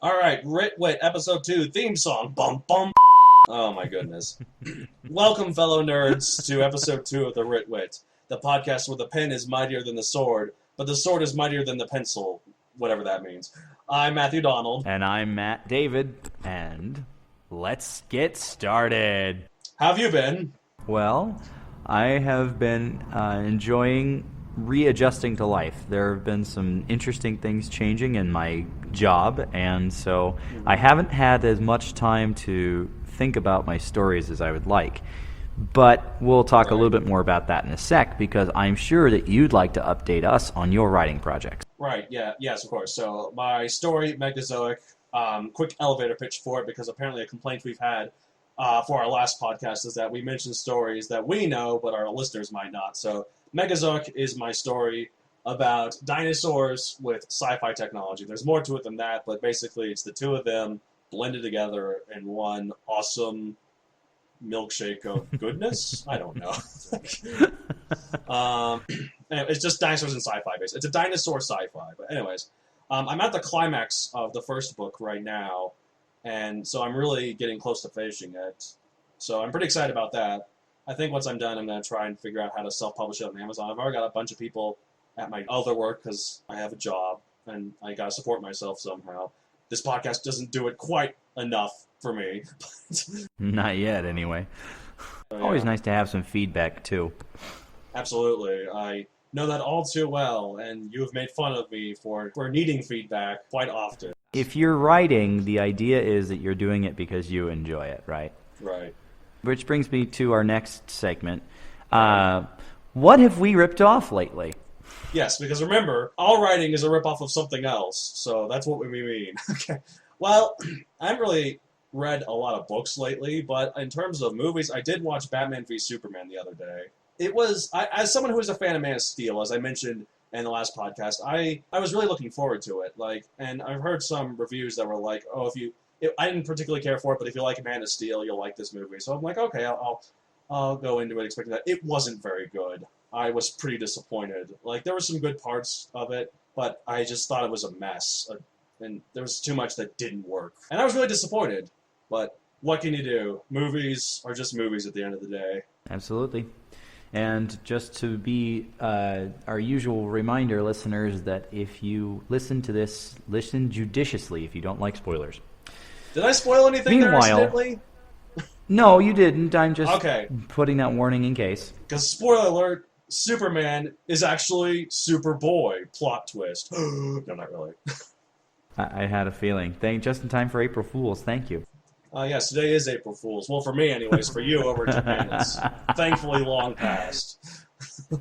All right, Writ Wit, episode 2, theme song. Bum, bum. Oh my goodness. Welcome, fellow nerds, to episode 2 of the Writ Wit, the podcast where the pen is mightier than the sword, but the sword is mightier than the pencil, whatever that means. I'm Matthew Donald. And I'm Matt David, and let's get started. How have you been? Well, I have been enjoying readjusting to life. There have been some interesting things changing in my job, and so I haven't had as much time to think about my stories as I would like. But we'll talk a little bit more about that in a sec, because I'm sure that you'd like to update us on your writing projects. Right, yes, of course. So my story, Megazoic, quick elevator pitch for it, because apparently a complaint we've had for our last podcast is that we mention stories that we know, but our listeners might not. So Megazoic is my story about dinosaurs with sci-fi technology. There's more to it than that, but basically it's the two of them blended together in one awesome milkshake of goodness. I don't know. Anyway, it's just dinosaurs and sci-fi based. It's a dinosaur sci-fi. But anyways, I'm at the climax of the first book right now, and so I'm really getting close to finishing it. So I'm pretty excited about that. I think once I'm done, I'm going to try and figure out how to self-publish it on Amazon. I've already got a bunch of people at my other work because I have a job and I got to support myself somehow. This podcast doesn't do it quite enough for me. Not yet, anyway. Always nice to have some feedback, too. Absolutely. I know that all too well, and you have made fun of me for needing feedback quite often. If you're writing, the idea is that you're doing it because you enjoy it, right? Right. Which brings me to our next segment. What have we ripped off lately? Yes, because remember, all writing is a ripoff of something else, so that's what we mean. Okay. Well, I haven't really read a lot of books lately, but in terms of movies, I did watch Batman v Superman the other day. It was, as someone who is a fan of Man of Steel, as I mentioned in the last podcast, I was really looking forward to it. And I've heard some reviews that were like, oh, I didn't particularly care for it, but if you like Man of Steel, you'll like this movie. So I'm like, okay, I'll go into it expecting that. It wasn't very good. I was pretty disappointed. There were some good parts of it, but I just thought it was a mess. And there was too much that didn't work. And I was really disappointed. But what can you do? Movies are just movies at the end of the day. Absolutely. And just to be our usual reminder, listeners, that if you listen to this, listen judiciously if you don't like spoilers. Did I spoil anything there accidentally? No, you didn't. I'm just okay. Putting that warning in case. Because, spoiler alert, Superman is actually Superboy. Plot twist. No, not really. I had a feeling. Just in time for April Fools. Thank you. Yes, today is April Fool's. Well, for me, anyways. For you over in Japan, it's thankfully long past.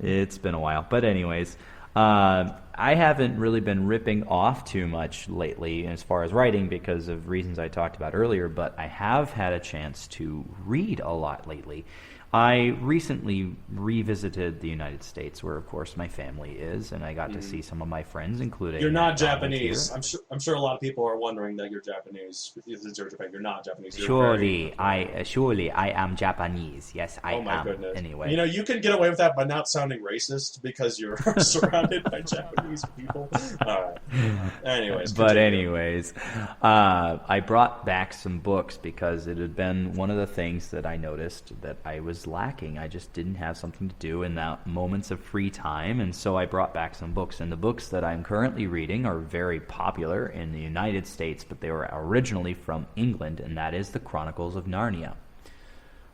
It's been a while. But anyways, I haven't really been ripping off too much lately as far as writing because of reasons I talked about earlier, but I have had a chance to read a lot lately. I recently revisited the United States, where, of course, my family is, and I got to see some of my friends, including... You're not Japanese. I'm sure a lot of people are wondering that you're Japanese. You're not Japanese. Surely I am Japanese. Yes, I am. Oh, my goodness. Anyway. You know, you can get away with that by not sounding racist because you're surrounded by Japanese people. All right. Anyways. I brought back some books because it had been one of the things that I noticed that I was lacking. I just didn't have something to do in that moments of free time, and so I brought back some books. And the books that I'm currently reading are very popular in the United States, but they were originally from England, and that is the Chronicles of Narnia.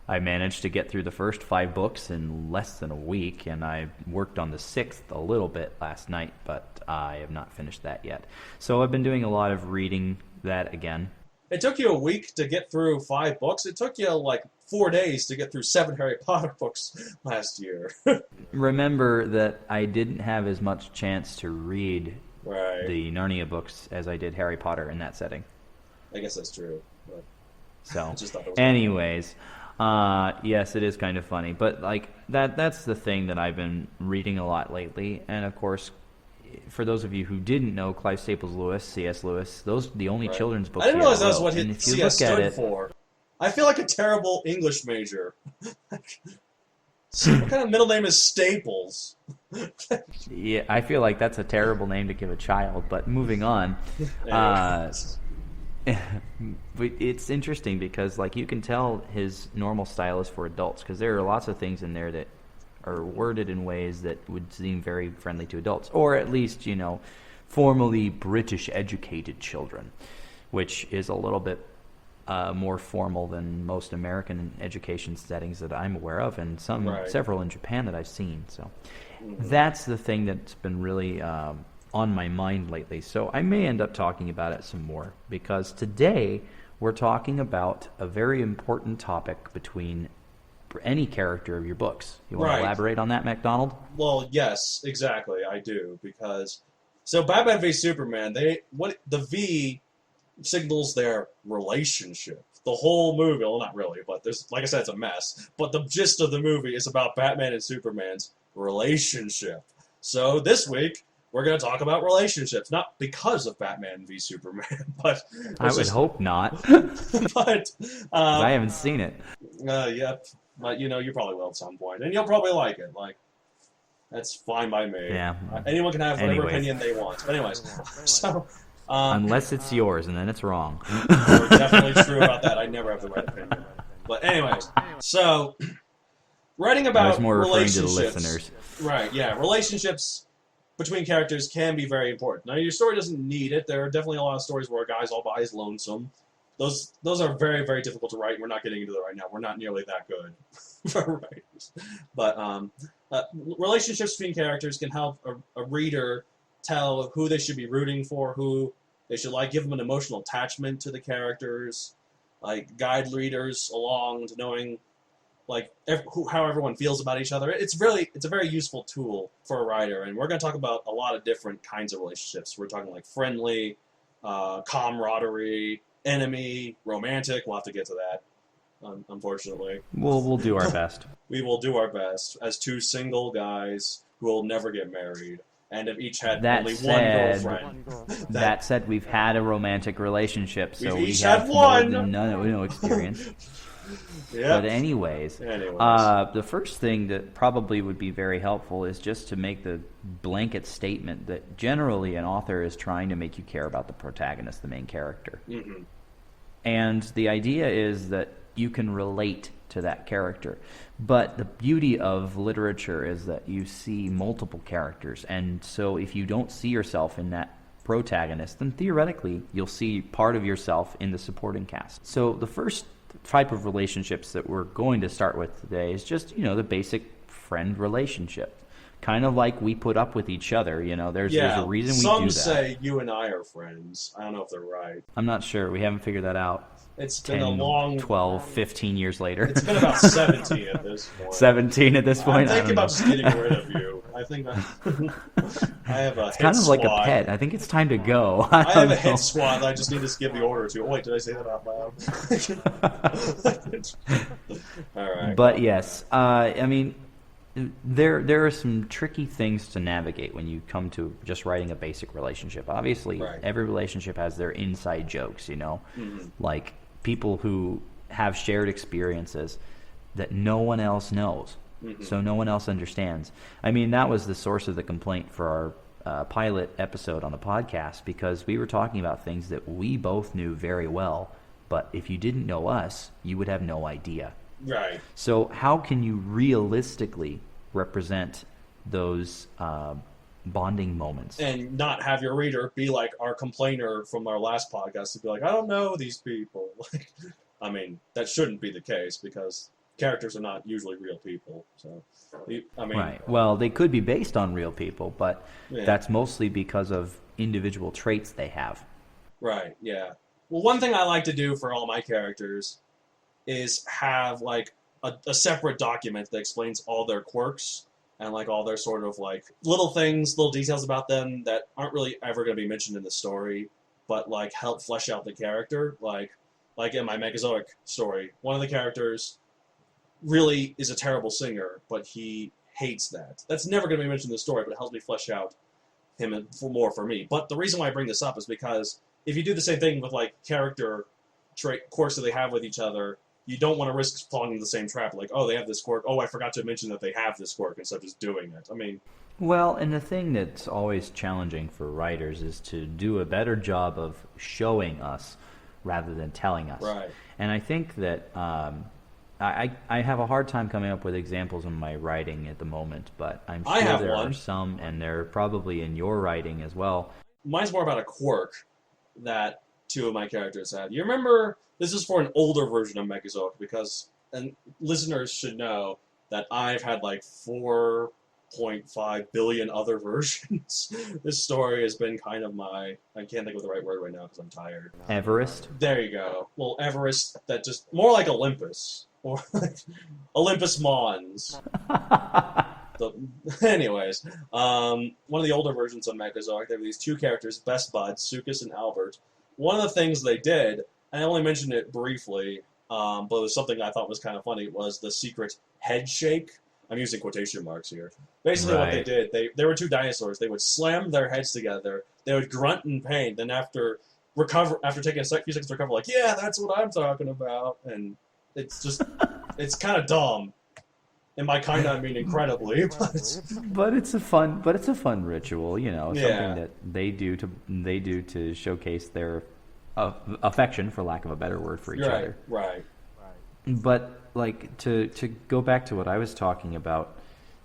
I managed to get through the first 5 books in less than a week, and I worked on the 6th a little bit last night, but I have not finished that yet. So I've been doing a lot of reading that again. It took you a week to get through 5 books. It took you 4 days to get through 7 Harry Potter books last year. Remember that I didn't have as much chance to read the Narnia books as I did Harry Potter in that setting. I guess that's true. But so, I just thought it was anyways, yes, it is kind of funny. But that's the thing that I've been reading a lot lately. And of course, for those of you who didn't know, Clive Staples Lewis, C.S. Lewis, those are the only children's books. I didn't realize that's what C.S. stood for. I feel like a terrible English major. So what kind of middle name is Staples? Yeah, I feel like that's a terrible name to give a child, but moving on. But it's interesting because, like, you can tell his normal style is for adults because there are lots of things in there that are worded in ways that would seem very friendly to adults, or at least, formally British educated children, which is a little bit more formal than most American education settings that I'm aware of, and several in Japan that I've seen. So that's the thing that's been really on my mind lately. So I may end up talking about it some more, because today we're talking about a very important topic between any character of your books. You want to elaborate on that, MacDonald? Well, yes, exactly, I do, because so Batman v Superman, the V signals their relationship. The whole movie, well, not really, but there's, like I said, it's a mess. But the gist of the movie is about Batman and Superman's relationship. So this week, we're going to talk about relationships, not because of Batman v Superman, but I would hope not. But I haven't seen it. Yep, but you probably will at some point, and you'll probably like it. Like, that's fine by me. Yeah. Anyone can have whatever opinion they want. But anyways, so. Unless it's yours, and then it's wrong. You're definitely true about that. I never have the right opinion. But anyways, so writing about more relationships. Referring to the listeners. Right, yeah. Relationships between characters can be very important. Now, your story doesn't need it. There are definitely a lot of stories where a guy's all by his lonesome. Those are very, very difficult to write, and we're not getting into that right now. We're not nearly that good for writers. But relationships between characters can help a reader tell who they should be rooting for, who they should like, give them an emotional attachment to the characters, like guide readers along to knowing like how everyone feels about each other. It's a very useful tool for a writer, and we're going to talk about a lot of different kinds of relationships. We're talking like friendly, camaraderie, enemy, romantic. We'll have to get to that, unfortunately. We'll do our best. We will do our best as two single guys who will never get married and have each had only one girlfriend. That said, we've had a romantic relationship, so we each have had one. No experience. Yep. But anyways, the first thing that probably would be very helpful is just to make the blanket statement that generally an author is trying to make you care about the protagonist, the main character. Mm-hmm. And the idea is that you can relate to that character. But the beauty of literature is that you see multiple characters, and so if you don't see yourself in that protagonist, then theoretically you'll see part of yourself in the supporting cast. So the first type of relationships that we're going to start with today is just, the basic friend relationship. Kind of like we put up with each other, there's a reason we do that. Some say you and I are friends. I don't know if they're right. I'm not sure. We haven't figured that out. It's been a long 12, 15 years later. It's been about 17 at this point. 17 at this point? I'm thinking about just getting rid of you. I think I have a It's kind of like a pet. I think it's time to go. I have a hit squad that I just need to give the order to. Oh, wait, did I say that out loud? All right. But yes, I mean, there are some tricky things to navigate when you come to just writing a basic relationship. Obviously, every relationship has their inside jokes, Mm-hmm. like people who have shared experiences that no one else knows. Mm-hmm. So no one else understands. I mean, that was the source of the complaint for our pilot episode on the podcast, because we were talking about things that we both knew very well, but if you didn't know us, you would have no idea. Right. So how can you realistically represent those bonding moments? And not have your reader be like our complainer from our last podcast to be like, I don't know these people. I mean, that shouldn't be the case, because characters are not usually real people. So, I mean, right. Well, they could be based on real people, but that's mostly because of individual traits they have. Right. Yeah. Well, one thing I like to do for all my characters is have like a separate document that explains all their quirks and like all their sort of like little things, little details about them that aren't really ever going to be mentioned in the story, but like help flesh out the character. Like in my Megazoic story, one of the characters really is a terrible singer, but he hates that. That's never going to be mentioned in the story, but it helps me flesh out him more for me. But the reason why I bring this up is because if you do the same thing with like character trait quirks that they have with each other, you don't want to risk falling into the same trap. Like, oh, they have this quirk. Oh, I forgot to mention that they have this quirk instead of just doing it. I mean, well, and the thing that's always challenging for writers is to do a better job of showing us rather than telling us. Right. And I think that I have a hard time coming up with examples in my writing at the moment, but I'm sure there are some, and they're probably in your writing as well. Mine's more about a quirk that two of my characters had. You remember, this is for an older version of Mechazoic, because, and listeners should know that I've had like 4.5 billion other versions. This story has been kind of my, I can't think of the right word right now because I'm tired. Everest? There you go. Well, Everest, that just, more like Olympus. Or like Olympus Mons. Anyways, one of the older versions of Mechazoic, there were these two characters, best buds, Sucus and Albert. One of the things they did, I only mentioned it briefly, but it was something I thought was kind of funny, was the secret head shake. I'm using quotation marks here. Basically what they did, they were two dinosaurs. They would slam their heads together, they would grunt in pain, then after taking a few seconds to recover, like, yeah, that's what I'm talking about, and it's just, it's kind of dumb. And by kind of, I mean incredibly. But it's a fun ritual, you know, something that they do to showcase their affection, for lack of a better word, for each other. Right. But like to go back to what I was talking about,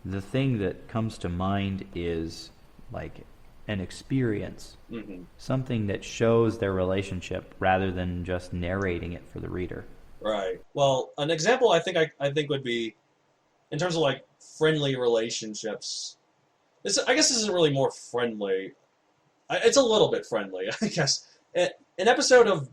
the thing that comes to mind is like an experience, something that shows their relationship rather than just narrating it for the reader. Right. Well, an example I think would be, in terms of like friendly relationships. I guess this isn't really more friendly. It's a little bit friendly, I guess. An episode of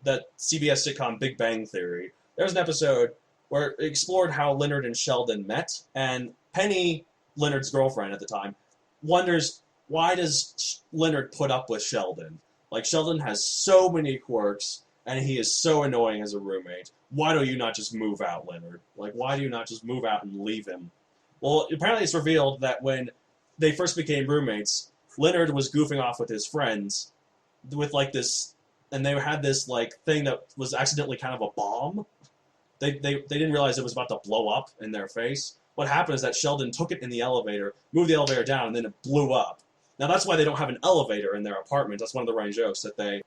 that CBS sitcom Big Bang Theory, there was an episode where it explored how Leonard and Sheldon met, and Penny, Leonard's girlfriend at the time, wonders, why does Leonard put up with Sheldon? Like, Sheldon has so many quirks, and he is so annoying as a roommate. Why do you not just move out, Leonard? Like, why do you not just move out and leave him? Well, apparently it's revealed that when they first became roommates, Leonard was goofing off with his friends with, like, this, and they had this, like, thing that was accidentally kind of a bomb. They didn't realize it was about to blow up in their face. What happened is that Sheldon took it in the elevator, moved the elevator down, and then it blew up. Now, that's why they don't have an elevator in their apartment. That's one of the running jokes, that they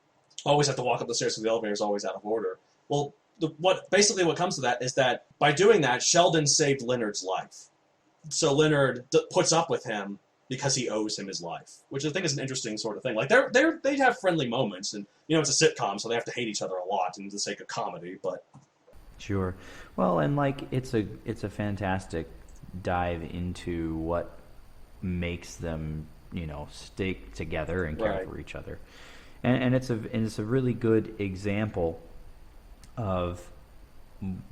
always have to walk up the stairs because the elevator is always out of order. Well, what comes to that is that by doing that, Sheldon saved Leonard's life. So Leonard puts up with him because he owes him his life, which I think is an interesting sort of thing. Like, they have friendly moments, and, you know, it's a sitcom, so they have to hate each other a lot in the sake of comedy, but... Sure. Well, and, like, it's a fantastic dive into what makes them, you know, stick together and care for each other. And it's a really good example of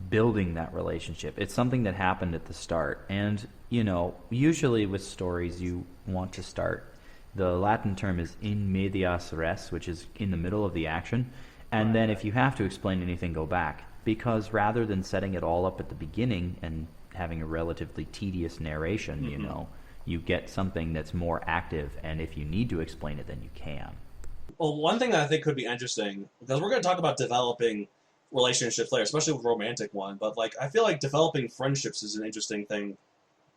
building that relationship. It's something that happened at the start. And, you know, usually with stories you want to start. The Latin term is in medias res, which is in the middle of the action. And then if you have to explain anything, go back. Because rather than setting it all up at the beginning and having a relatively tedious narration, you know, you get something that's more active. And if you need to explain it, then you can. Well, one thing that I think could be interesting, because we're going to talk about developing relationships later, especially with romantic one, but, like, I feel like developing friendships is an interesting thing,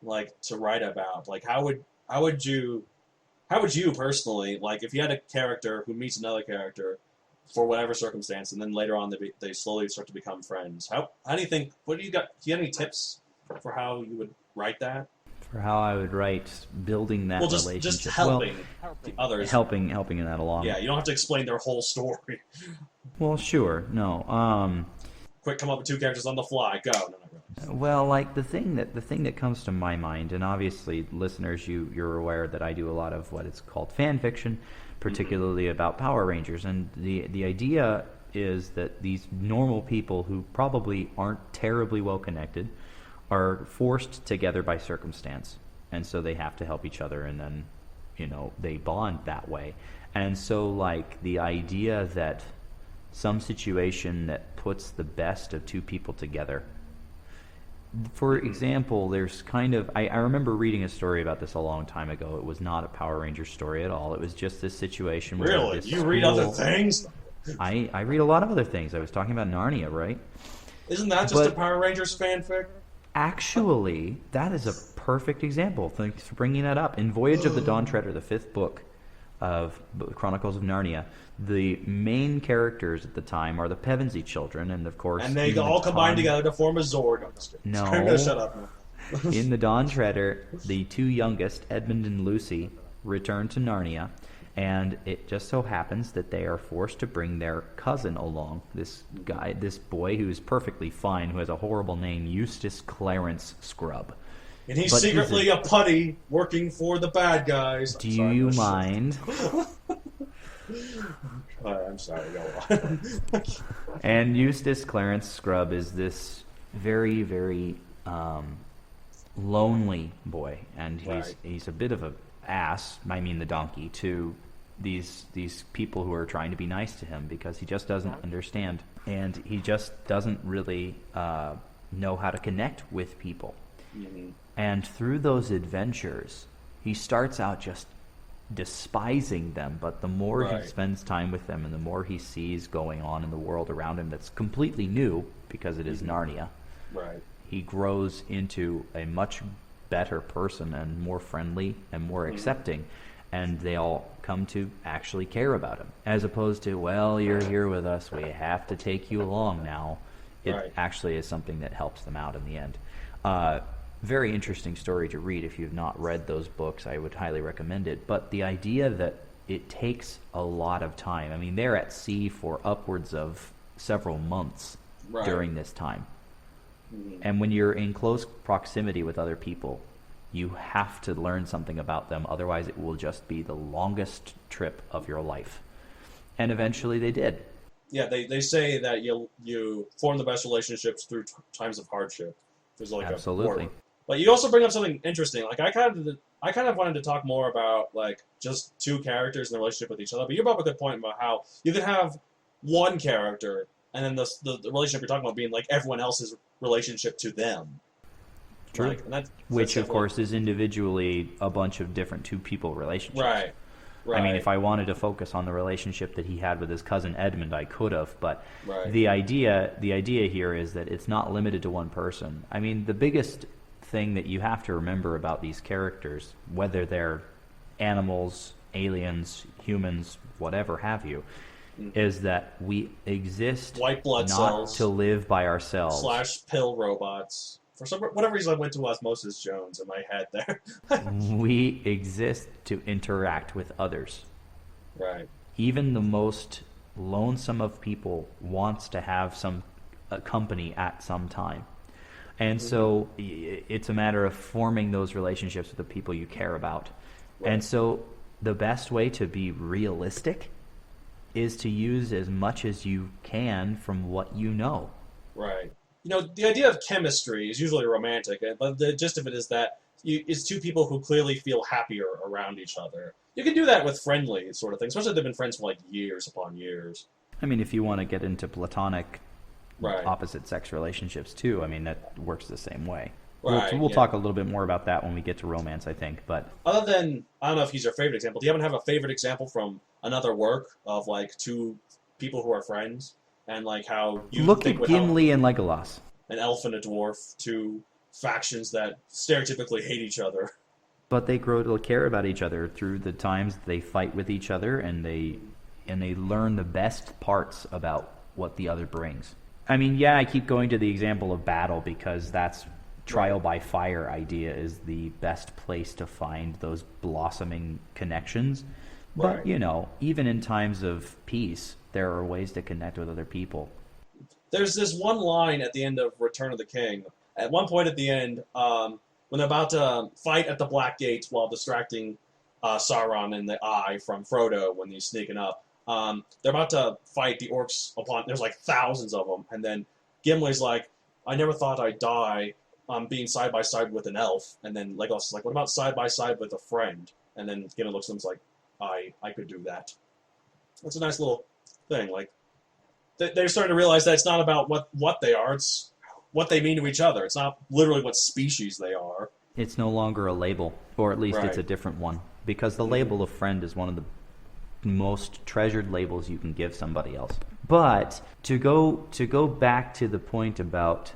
like, to write about. Like, how would you personally, like, if you had a character who meets another character for whatever circumstance, and then later on they slowly start to become friends, how do you think, do you have any tips for how you would write that? For how I would write building that relationship. Just helping the others. Helping that along. Yeah, you don't have to explain their whole story. Well, sure. No. Quick, come up with two characters on the fly. Go. No, not really. Well, like the thing that comes to my mind, and obviously, listeners, you're aware that I do a lot of what is called fan fiction, particularly about Power Rangers, and the idea is that these normal people who probably aren't terribly well connected are forced together by circumstance, and so they have to help each other, and then, you know, they bond that way. And so, like, the idea that some situation that puts the best of two people together. For example, there's kind of... I remember reading a story about this a long time ago. It was not a Power Rangers story at all. It was just this situation where... Really? You read other things? I read a lot of other things. I was talking about Narnia, right? Isn't that just a Power Rangers fanfic? Actually, that is a perfect example. Thanks for bringing that up. In Voyage of the Dawn Treader, the 5th book, Chronicles of Narnia, the main characters at the time are the Pevensey children, and of course, And they all combine together to form a Zord. No. I'm gonna shut up now. In the Dawn Treader, the two youngest, Edmund and Lucy, return to Narnia, and it just so happens that they are forced to bring their cousin along. This boy who is perfectly fine, who has a horrible name, Eustace Clarence Scrubb. And he's secretly a putty working for the bad guys. Do you mind? I'm sorry, go on. And Eustace Clarence Scrubb is this very, very lonely boy, and he's a bit of a ass, I mean the donkey, to these people who are trying to be nice to him, because he just doesn't understand, and he just doesn't really know how to connect with people. Mm-hmm. And through those adventures, he starts out just despising them, but the more he spends time with them and the more he sees going on in the world around him that's completely new, because it is Narnia, he grows into a much better person and more friendly and more accepting, and they all come to actually care about him, as opposed to, well, you're here with us, we have to take you along now. It actually is something that helps them out in the end. Very interesting story to read. If you've not read those books, I would highly recommend it. But the idea that it takes a lot of time, I mean, they're at sea for upwards of several months during this time. And when you're in close proximity with other people, you have to learn something about them, otherwise it will just be the longest trip of your life. And eventually they did. Yeah, they say that you form the best relationships through times of hardship. There's like absolutely. But you also bring up something interesting. Like I kind of wanted to talk more about like just two characters and their relationship with each other. But you brought up a good point about how you could have one character and then the relationship you're talking about being like everyone else's relationship to them. True. Like, which of course is individually a bunch of different two people relationships. Right. I mean, if I wanted to focus on the relationship that he had with his cousin Edmund, I could have. But the idea here is that it's not limited to one person. I mean, the biggest thing that you have to remember about these characters, whether they're animals, aliens, humans, whatever have you, is that we exist white blood not cells to live by ourselves. / pill robots. For whatever reason, I went to Osmosis Jones in my head there. We exist to interact with others. Right. Even the most lonesome of people wants to have some company at some time. And so it's a matter of forming those relationships with the people you care about. And so the best way to be realistic is to use as much as you can from what you know. Right. You know, the idea of chemistry is usually romantic, but the gist of it is that it's two people who clearly feel happier around each other. You can do that with friendly sort of things, especially if they've been friends for like years upon years. I mean, if you want to get into platonic opposite sex relationships too, I mean, that works the same way. We'll talk a little bit more about that when we get to romance, I think. But other than, I don't know if he's your favorite example, do you happen to have a favorite example from another work of like two people who are friends? And like how you look at Gimli and Legolas, an elf and a dwarf, two factions that stereotypically hate each other, but they grow to care about each other through the times they fight with each other, and they learn the best parts about what the other brings. I mean, yeah, I keep going to the example of battle because that's trial by fire idea is the best place to find those blossoming connections. But you know, even in times of peace, there are ways to connect with other people. There's this one line at the end of Return of the King. At one point at the end, when they're about to fight at the Black Gate while distracting Sauron and the Eye from Frodo when he's sneaking up, they're about to fight the orcs there's like thousands of them, and then Gimli's like, I never thought I'd die being side by side with an elf, and then Legolas is like, what about side by side with a friend? And then Gimli looks at him and is like, I could do that. That's a nice little thing. Like they're starting to realize that it's not about what they are; it's what they mean to each other. It's not literally what species they are. It's no longer a label, or at least it's a different one, because the label of friend is one of the most treasured labels you can give somebody else. But to go back to the point about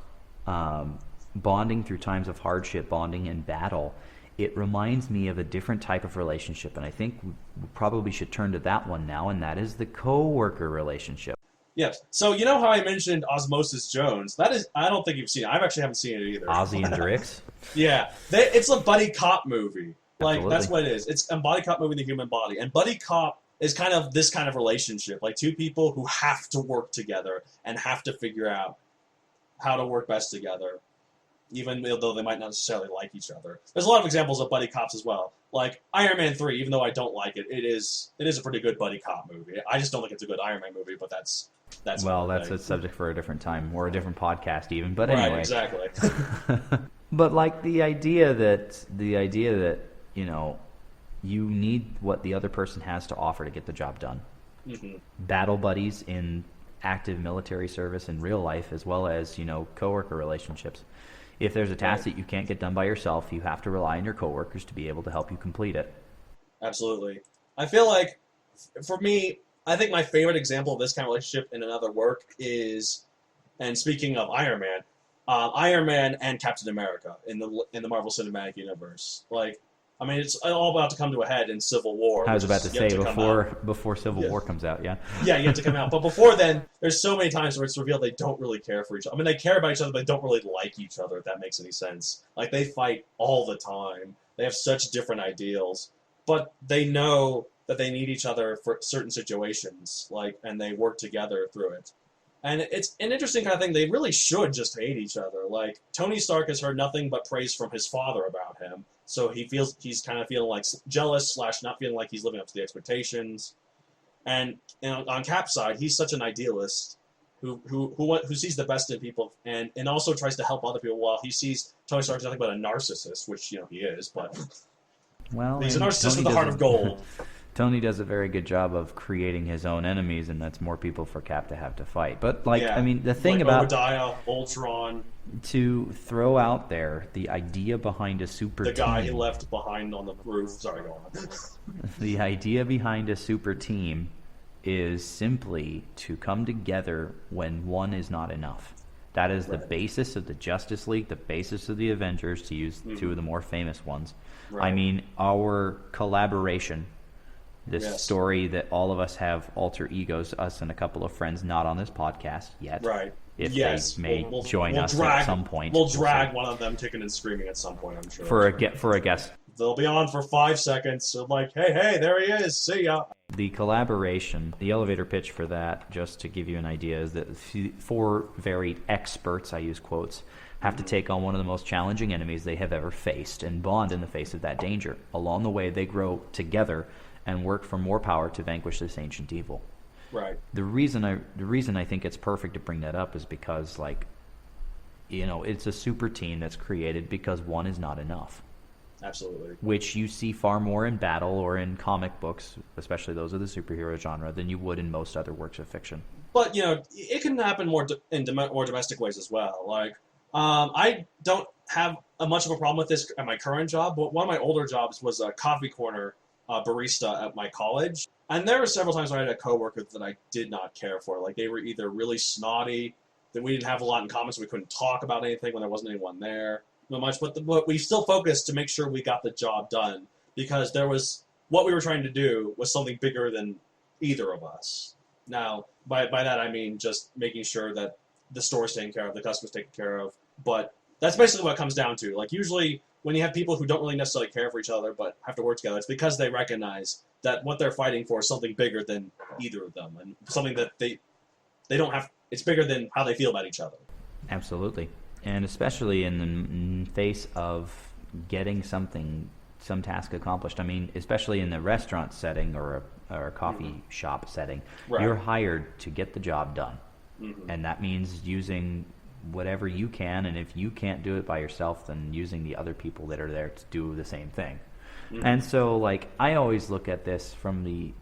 bonding through times of hardship, bonding in battle, it reminds me of a different type of relationship, and I think we probably should turn to that one now, and that is the co-worker relationship. Yes. So you know how I mentioned Osmosis Jones? That is, I don't think you've seen it. I actually haven't seen it either. Ozzy and Drix? Yeah. It's a buddy cop movie. Like, Absolutely. that's what it is. It's a buddy cop movie in the human body. And buddy cop is kind of this kind of relationship. Like, two people who have to work together and have to figure out how to work best together, even though they might not necessarily like each other. There's a lot of examples of buddy cops as well. Like Iron Man 3, even though I don't like it, it is a pretty good buddy cop movie. I just don't think it's a good Iron Man movie, but that's a subject for a different time or a different podcast even. But right, anyway, exactly. But like the idea that you need what the other person has to offer to get the job done. Mm-hmm. Battle buddies in active military service in real life, as well as coworker relationships. If there's a task that you can't get done by yourself, you have to rely on your coworkers to be able to help you complete it. Absolutely. I feel like, for me, I think my favorite example of this kind of relationship in another work is, and speaking of Iron Man and Captain America in the Marvel Cinematic Universe. Like, I mean, it's all about to come to a head in Civil War. I was about to say before Civil War comes out, yeah. Yeah, yet to come out. But before then, there's so many times where it's revealed they don't really care for each other. I mean, they care about each other, but they don't really like each other, if that makes any sense. Like, they fight all the time. They have such different ideals. But they know that they need each other for certain situations, and they work together through it. And it's an interesting kind of thing. They really should just hate each other. Like, Tony Stark has heard nothing but praise from his father about him. So he's kind of feeling like jealous / not feeling like he's living up to the expectations. And on Cap's side, he's such an idealist who sees the best in people and also tries to help other people, while he sees Tony Stark as nothing but a narcissist, which he is, but he's a narcissist with a heart of gold. Tony does a very good job of creating his own enemies, and that's more people for Cap to have to fight. But the thing about Obadiah, Ultron, to throw out there the idea behind a super team. The guy he left behind on the roof. Sorry, go on. The idea behind a super team is simply to come together when one is not enough. That is the basis of the Justice League, the basis of the Avengers, to use two of the more famous ones. Right. I mean, our collaboration, this story that all of us have alter egos, us and a couple of friends not on this podcast yet. Right. If they may join us at some point. We'll drag one of them kicking and screaming at some point, I'm sure. For a guest. They'll be on for 5 seconds. So like, hey, there he is. See ya. The collaboration, the elevator pitch for that, just to give you an idea, is that 4 varied experts, I use quotes, have to take on one of the most challenging enemies they have ever faced and bond in the face of that danger. Along the way, they grow together and work for more power to vanquish this ancient evil. Right. The reason I think it's perfect to bring that up is because, it's a super team that's created because one is not enough. Absolutely. Which you see far more in battle or in comic books, especially those of the superhero genre, than you would in most other works of fiction. But, it can happen more domestic ways as well. Like, I don't have much of a problem with this at my current job, but one of my older jobs was a coffee corner barista at my college. And there were several times where I had a coworker that I did not care for. Like, they were either really snotty, that we didn't have a lot in common, so we couldn't talk about anything when there wasn't anyone there. Not much, but we still focused to make sure we got the job done, because what we were trying to do was something bigger than either of us. Now, by that I mean just making sure that the store's taken care of, the customer's taken care of. But that's basically what it comes down to. Like, usually when you have people who don't really necessarily care for each other but have to work together, it's because they recognize that what they're fighting for is something bigger than either of them, and something that they don't have. It's bigger than how they feel about each other. Absolutely. And especially in the face of getting some task accomplished. I mean, especially in the restaurant setting or a coffee shop setting, you're hired to get the job done. Mm-hmm. And that means using whatever you can, and if you can't do it by yourself, then using the other people that are there to do the same thing. Mm-hmm. And so, I always look at this from the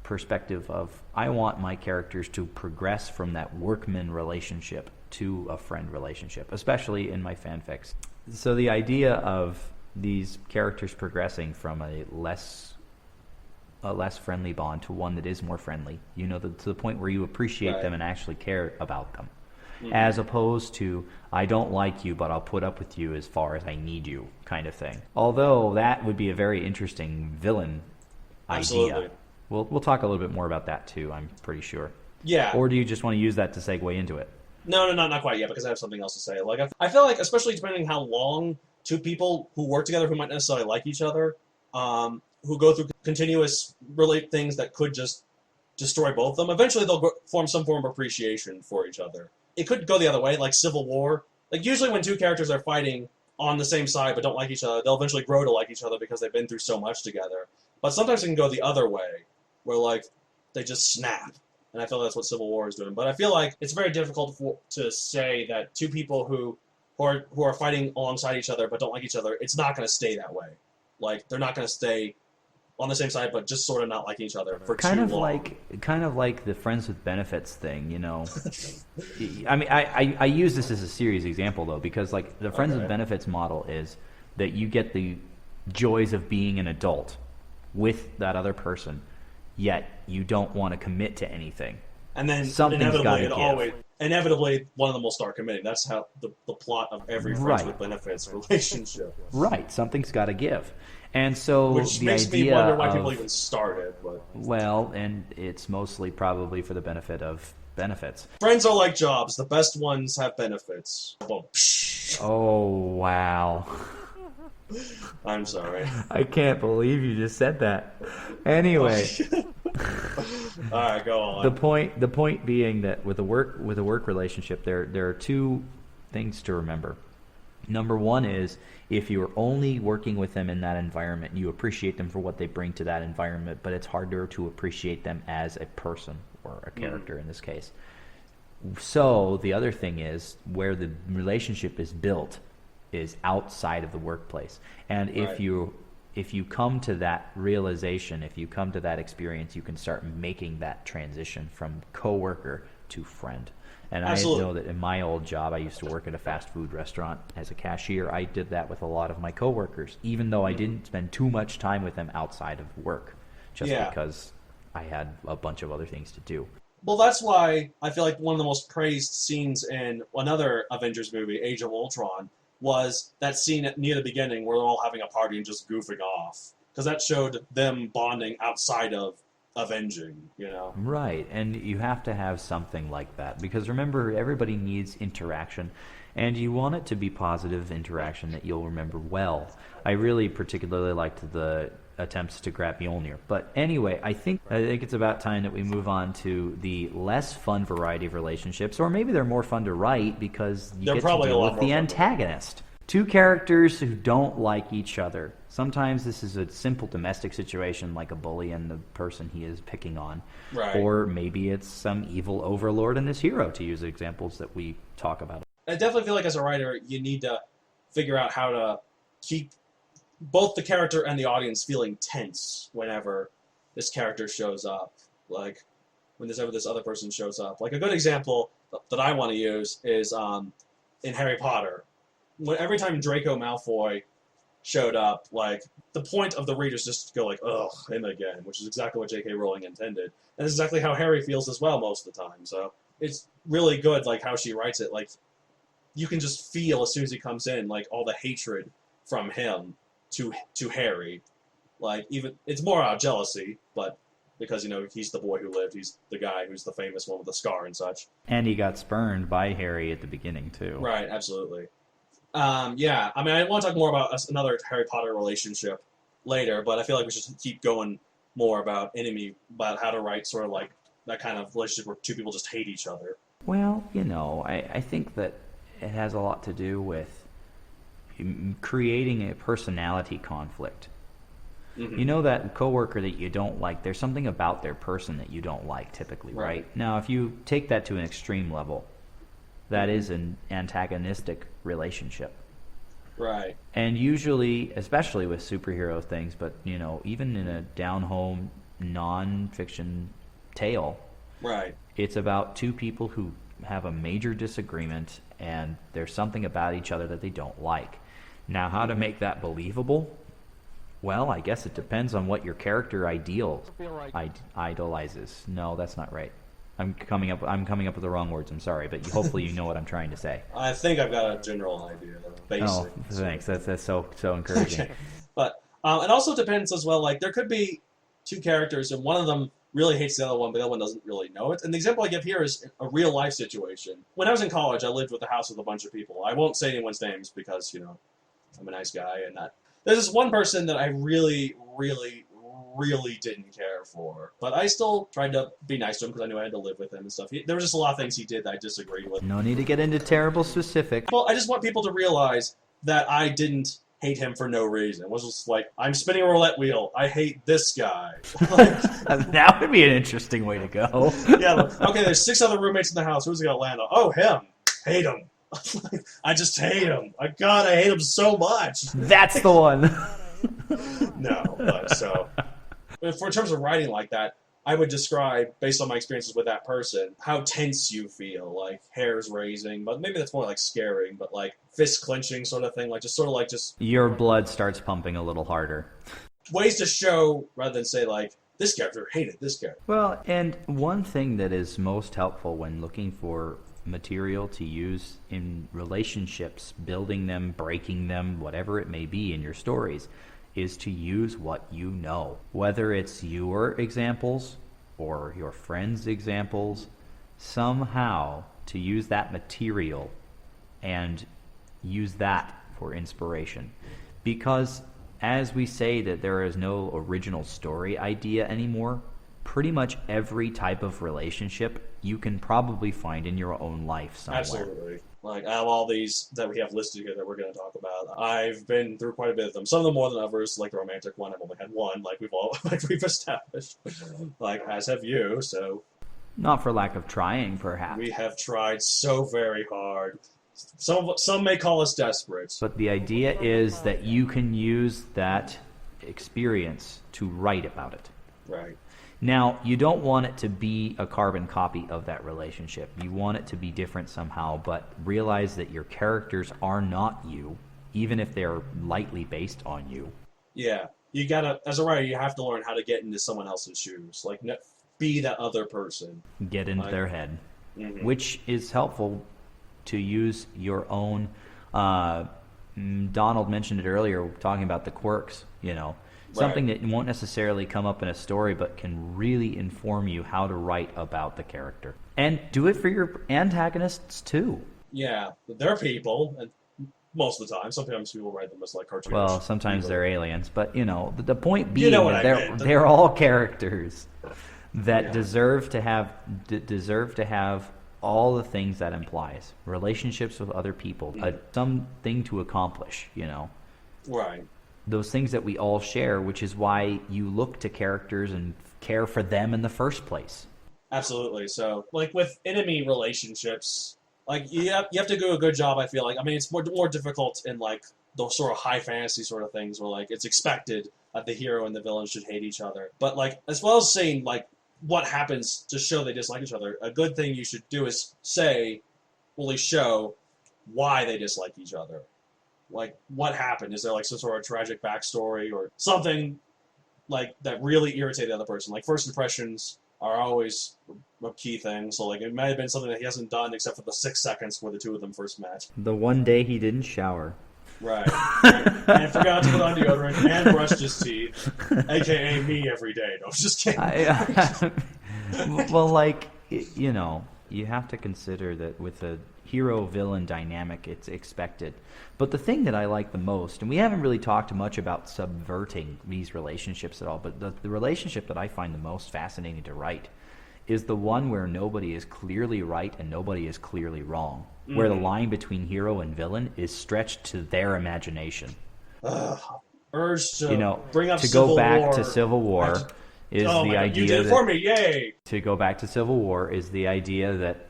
perspective of, I want my characters to progress from that workman relationship to a friend relationship, especially in my fanfics. So the idea of these characters progressing from a less friendly bond to one that is more friendly, to the point where you appreciate them and actually care about them. as opposed to I don't like you, but I'll put up with you as far as I need you kind of thing. Although that would be a very interesting villain Absolutely. idea. We'll talk a little bit more about that too, I'm pretty sure. Yeah. Or do you just want to use that to segue into it? No, not quite yet, because I have something else to say. Like, I feel like, especially depending how long two people who work together who might necessarily like each other, who go through continuous things that could just destroy both of them, eventually they'll form some form of appreciation for each other. It could go the other way, like Civil War. Like, usually when two characters are fighting on the same side but don't like each other, they'll eventually grow to like each other because they've been through so much together. But sometimes it can go the other way, where, like, they just snap. And I feel that's what Civil War is doing. But I feel like it's very difficult to say that two people who are fighting alongside each other but don't like each other, it's not going to stay that way. Like, they're not going to stay on the same side but just sort of not liking each other for too long. Kind of like the friends with benefits thing, you know. I mean, I use this as a serious example, though, because, like, the friends with benefits model is that you get the joys of being an adult with that other person, yet you don't want to commit to anything. And then inevitably one of them will start committing. That's how the plot of every friends with benefits relationship. Right, something's got to give. And so which the makes idea me wonder why people even started. But well, and it's mostly probably for the benefit of benefits. Friends are like jobs. The best ones have benefits. Oh, wow. I'm sorry. I can't believe you just said that. Anyway. All right, go on. The point being that with a work relationship, there are two things to remember. Number one is, if you're only working with them in that environment, you appreciate them for what they bring to that environment, but it's harder to appreciate them as a person or a character in this case. So the other thing is, where the relationship is built is outside of the workplace. And if you come to that realization, if you come to that experience, you can start making that transition from coworker to friend. And Absolutely. I know that in my old job, I used to work at a fast food restaurant as a cashier. I did that with a lot of my coworkers, even though I didn't spend too much time with them outside of work, just because I had a bunch of other things to do. Well, that's why I feel like one of the most praised scenes in another Avengers movie, Age of Ultron, was that scene near the beginning where they're all having a party and just goofing off. Because that showed them bonding outside of avenging, you know? Right, and you have to have something like that. Because remember, everybody needs interaction, and you want it to be positive interaction that you'll remember well. I really particularly liked the attempts to grab Mjolnir. But anyway, I think it's about time that we move on to the less fun variety of relationships, or maybe they're more fun to write because you get to deal with the antagonist. Two characters who don't like each other. Sometimes this is a simple domestic situation like a bully and the person he is picking on. Right. Or maybe it's some evil overlord and his hero, to use examples that we talk about. I definitely feel like as a writer, you need to figure out how to keep both the character and the audience feeling tense whenever this character shows up. Like, when this other person shows up. Like, a good example that I want to use is in Harry Potter. Every time Draco Malfoy showed up, like, the point of the readers just go like, ugh, him again, which is exactly what J.K. Rowling intended. And it's exactly how Harry feels as well most of the time. So it's really good, like, how she writes it. Like, you can just feel as soon as he comes in, like, all the hatred from him to Harry. Like, even, it's more out of jealousy, but because, you know, he's the boy who lived, he's the guy who's the famous one with the scar and such. And he got spurned by Harry at the beginning, too. Right, absolutely. Yeah, I mean, I want to talk more about another Harry Potter relationship later, but I feel like we should keep going more about how to write sort of like that kind of relationship where two people just hate each other. Well, you know, I think that it has a lot to do with creating a personality conflict. Mm-hmm. You know that coworker that you don't like, there's something about their person that you don't like typically, right? Now, if you take that to an extreme level, that is an antagonistic relationship. Right. And usually, especially with superhero things, but, you know, even in a down-home, non-fiction tale, right, it's about two people who have a major disagreement and there's something about each other that they don't like. Now, how to make that believable? Well, I guess it depends on what your character idolizes. No, that's not right. I'm coming up with the wrong words. I'm sorry, but hopefully you know what I'm trying to say. I think I've got a general idea, basic. Oh, thanks. That's so encouraging. Okay. But it also depends as well. Like there could be two characters, and one of them really hates the other one, but the other one doesn't really know it. And the example I give here is a real life situation. When I was in college, I lived with a house with a bunch of people. I won't say anyone's names because I'm a nice guy, and that there's this one person that I really, really, really didn't care for. But I still tried to be nice to him because I knew I had to live with him and stuff. There were just a lot of things he did that I disagreed with. No need to get into terrible specifics. Well, I just want people to realize that I didn't hate him for no reason. It was just like, I'm spinning a roulette wheel. I hate this guy. That would be an interesting way to go. Yeah, okay, there's 6 other roommates in the house. Who's it gonna land on? Oh, him. Hate him. I just hate him. God, I hate him so much. That's the one. No, but so... in terms of writing like that, I would describe, based on my experiences with that person, how tense you feel, like hairs raising, but maybe that's more like scaring, but like fist clenching sort of thing, like just your blood starts pumping a little harder. Ways to show, rather than say like, this character hated this character. Well, and one thing that is most helpful when looking for material to use in relationships, building them, breaking them, whatever it may be in your stories, is to use what you know. Whether it's your examples or your friends' examples, somehow to use that material and use that for inspiration. Because as we say that there is no original story idea anymore, pretty much every type of relationship you can probably find in your own life somewhere. Absolutely. Like, out of all these that we have listed here that we're going to talk about, I've been through quite a bit of them. Some of them more than others, like the romantic one. I've only had one, like we've established. Like, as have you, so... Not for lack of trying, perhaps. We have tried so very hard. Some may call us desperate. But the idea is that you can use that experience to write about it. Right. Now, you don't want it to be a carbon copy of that relationship. You want it to be different somehow, but realize that your characters are not you, even if they're lightly based on you. Yeah. You gotta, as a writer, you have to learn how to get into someone else's shoes. Like, be that other person. Get into their head. Mm-hmm. Which is helpful to use your own... Donald mentioned it earlier, talking about the quirks, Something that won't necessarily come up in a story, but can really inform you how to write about the character. And do it for your antagonists, too. Yeah, they're people, and most of the time. Sometimes people write them as, like, cartoons. Well, sometimes they're aliens, but, the point being that they're all characters that deserve to have all the things that implies. Relationships with other people, something to accomplish, Right. Those things that we all share, which is why you look to characters and care for them in the first place. Absolutely. So, like, with enemy relationships, like, you have to do a good job, I feel like. I mean, it's more difficult in, like, those sort of high fantasy sort of things where, like, it's expected that the hero and the villain should hate each other. But, like, as well as saying, like, what happens to show they dislike each other, a good thing you should do is really show why they dislike each other. Like, what happened? Is there, like, some sort of tragic backstory or something, like, that really irritated the other person? Like, first impressions are always a key thing. So, like, it might have been something that he hasn't done except for the 6 seconds where the two of them first met. The one day he didn't shower. Right. And forgot to put on deodorant and brushed his teeth, a.k.a. me every day. No, just kidding. Well, like, you have to consider that with a hero-villain dynamic, it's expected. But the thing that I like the most, and we haven't really talked much about subverting these relationships at all, but the relationship that I find the most fascinating to write is the one where nobody is clearly right and nobody is clearly wrong, where the line between hero and villain is stretched to their imagination. Urge to bring up to Civil go back War. to Civil War is the idea you did it for me, yay! To go back to Civil War is the idea that,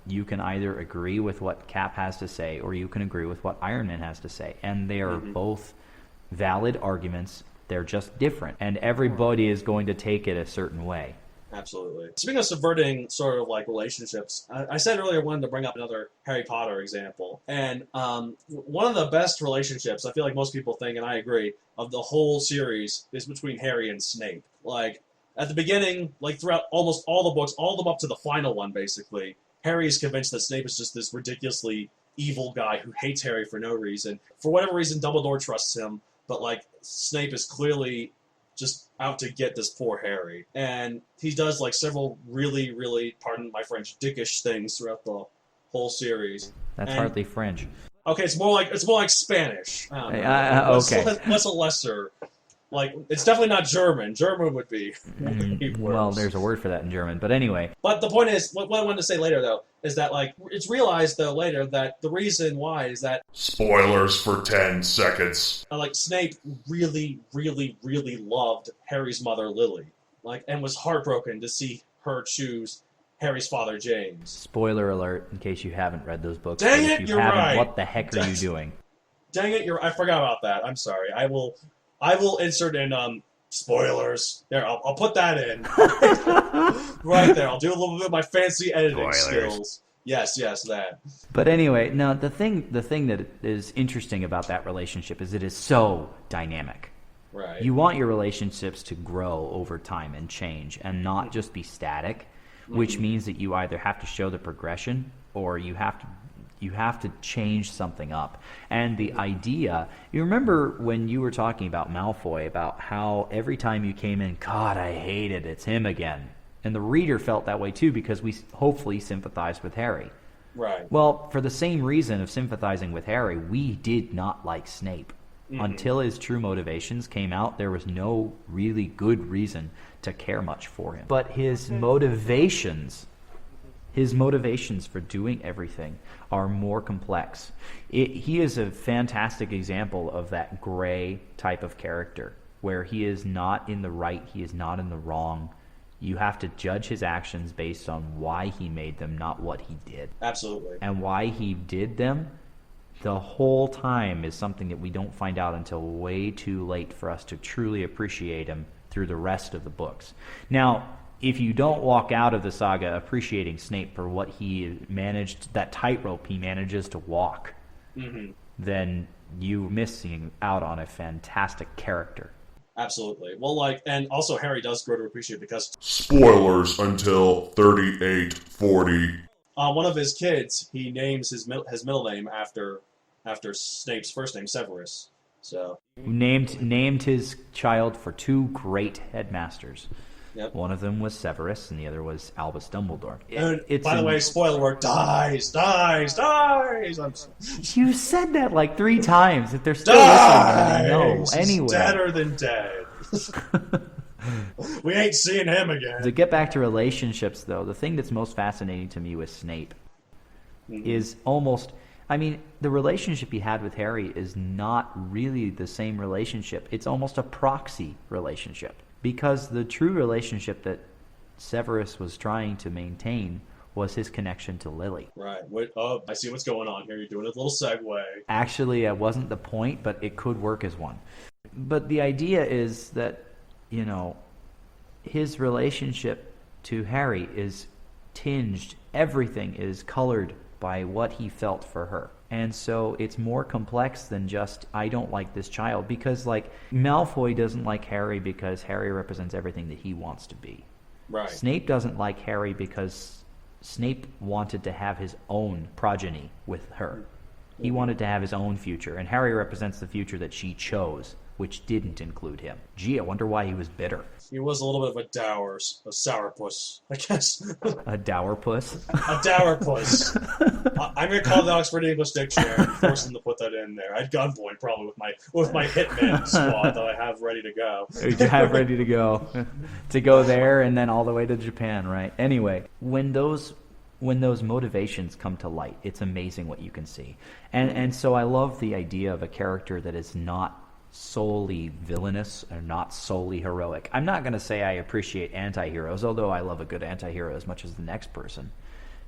you can either agree with what Cap has to say or you can agree with what Iron Man has to say. And they are both valid arguments. They're just different. And everybody is going to take it a certain way. Absolutely. Speaking of subverting sort of like relationships, I said earlier I wanted to bring up another Harry Potter example. And one of the best relationships, I feel like most people think, and I agree, of the whole series is between Harry and Snape. Like, At the beginning, like throughout almost all the books, all of them up to the final one, basically, Harry is convinced that Snape is just this ridiculously evil guy who hates Harry for no reason. For whatever reason, Dumbledore trusts him, but like Snape is clearly just out to get this poor Harry. And he does like several really, really, pardon my French, dickish things throughout the whole series. That's And hardly French. okay, it's more like Spanish. I don't know. Okay. What's a lesser? Like, it's definitely not German. German would be worse. Well, there's a word for that in German, but anyway. But the point is, what I wanted to say later, though, is that, like, it's realized, though, later, that the reason why is that... Spoilers for 10 seconds. Like, Snape really, really, really loved Harry's mother, Lily. Like, and was heartbroken to see her choose Harry's father, James. Spoiler alert, in case you haven't read those books. Dang but it, if you you're haven't, right. what the heck are you doing? Dang it, I forgot about that. I'm sorry. I will insert in spoilers. There, I'll put that in. Right there. I'll do a little bit of my fancy editing skills. Yes, that. But anyway, no, the thing that is interesting about that relationship is it is so dynamic. Right. You want your relationships to grow over time and change and not just be static, which means that you either have to show the progression or you have to change something up. And the idea, you remember when you were talking about Malfoy, about how every time you came in, God, I hate it, it's him again. And the reader felt that way too because we hopefully sympathized with Harry. Right. Well, for the same reason of sympathizing with Harry, we did not like Snape. Until his true motivations came out, there was no really good reason to care much for him. But his motivations for doing everything are more complex. He is a fantastic example of that gray type of character, where he is not in the right, he is not in the wrong. You have to judge his actions based on why he made them, not what he did. Absolutely. And why he did them, the whole time, is something that we don't find out until way too late for us to truly appreciate him through the rest of the books. Now, if you don't walk out of the saga appreciating Snape for what he managed, that tightrope he manages to walk, then you're missing out on a fantastic character. Absolutely. Well, like, and also Harry does grow to appreciate because... Spoilers until 3840. One of his kids, he names his middle name after Snape's first name, Severus. So Named his child for two great headmasters. Yep. One of them was Severus, and the other was Albus Dumbledore. By the way, spoiler alert, dies. I'm sorry. You said that like 3 times. If they're still listening, no. He's Anyway, deader than dead. We ain't seeing him again. To get back to relationships, though, the thing that's most fascinating to me with Snape is almost... I mean, the relationship he had with Harry is not really the same relationship. It's almost a proxy relationship. Because the true relationship that Severus was trying to maintain was his connection to Lily. Right. Oh, I see what's going on here. You're doing a little segue. Actually, it wasn't the point, but it could work as one. But the idea is that, you know, his relationship to Harry is tinged. Everything is colored by what he felt for her. And so it's more complex than just, I don't like this child. Because, like, Malfoy doesn't like Harry because Harry represents everything that he wants to be. Right. Snape doesn't like Harry because Snape wanted to have his own progeny with her. He wanted to have his own future. And Harry represents the future that she chose, which didn't include him. Gee, I wonder why he was bitter. He was a little bit of a sourpuss, I guess. A dourpuss? A dourpuss. I'm going to call the Oxford English Dictionary and force them to put that in there. At gunpoint, probably with my hitman squad that I have ready to go. You have ready to go. To go there and then all the way to Japan, right? Anyway, when those motivations come to light, it's amazing what you can see. And so I love the idea of a character that is not solely villainous or not solely heroic. I'm not going to say I appreciate anti-heroes, although I love a good anti-hero as much as the next person.